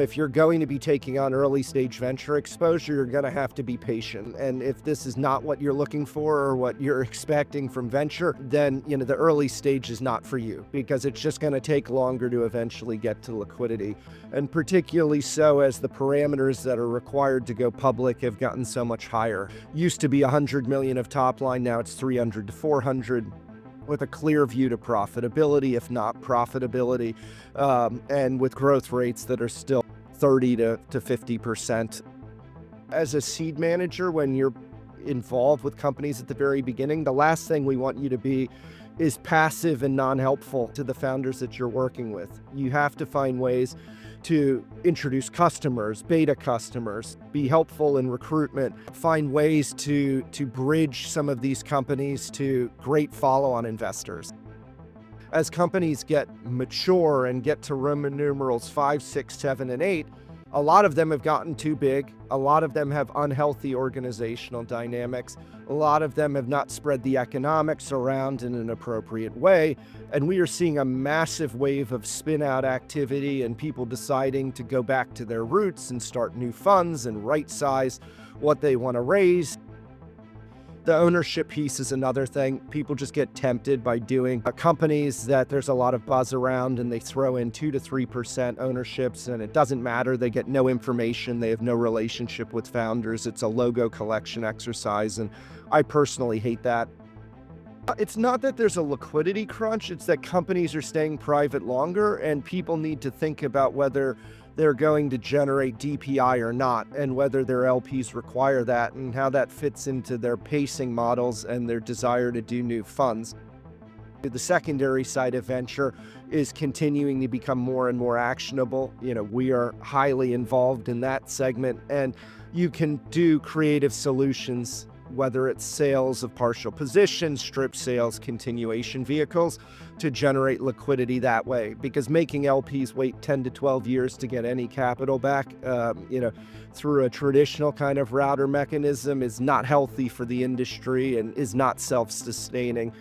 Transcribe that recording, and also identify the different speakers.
Speaker 1: If you're going to be taking on early stage venture exposure, you're going to have to be patient. And if this is not what you're looking for or what you're expecting from venture, then the early stage is not for you, because it's just going to take longer to eventually get to liquidity. And particularly so as the parameters that are required to go public have gotten so much higher. Used to be 100 million of top line, now it's 300 to 400. With a clear view to profitability, if not profitability, and with growth rates that are still 30 to 50%. As a seed manager, when you're involved with companies at the very beginning, the last thing we want you to be is passive and non-helpful to the founders that you're working with. You have to find ways to introduce customers, beta customers, be helpful in recruitment, find ways to bridge some of these companies to great follow-on investors. As companies get mature and get to Roman numerals 5, 6, 7, and 8, a lot of them have gotten too big. A lot of them have unhealthy organizational dynamics. A lot of them have not spread the economics around in an appropriate way. And we are seeing a massive wave of spin-out activity and people deciding to go back to their roots and start new funds and right-size what they want to raise. The ownership piece is another thing. People just get tempted by doing companies that there's a lot of buzz around, and they throw in 2 to 3% ownerships, and it doesn't matter. They get no information. They have no relationship with founders. It's a logo collection exercise, and I personally hate that. It's not that there's a liquidity crunch. It's that companies are staying private longer, and people need to think about whether they're going to generate DPI or not, and whether their LPs require that, and how that fits into their pacing models and their desire to do new funds. The secondary side of venture is continuing to become more and more actionable. We are highly involved in that segment, and you can do creative solutions, whether it's sales of partial positions, strip sales, continuation vehicles, to generate liquidity that way. Because making LPs wait 10 to 12 years to get any capital back, through a traditional kind of route or mechanism is not healthy for the industry and is not self-sustaining.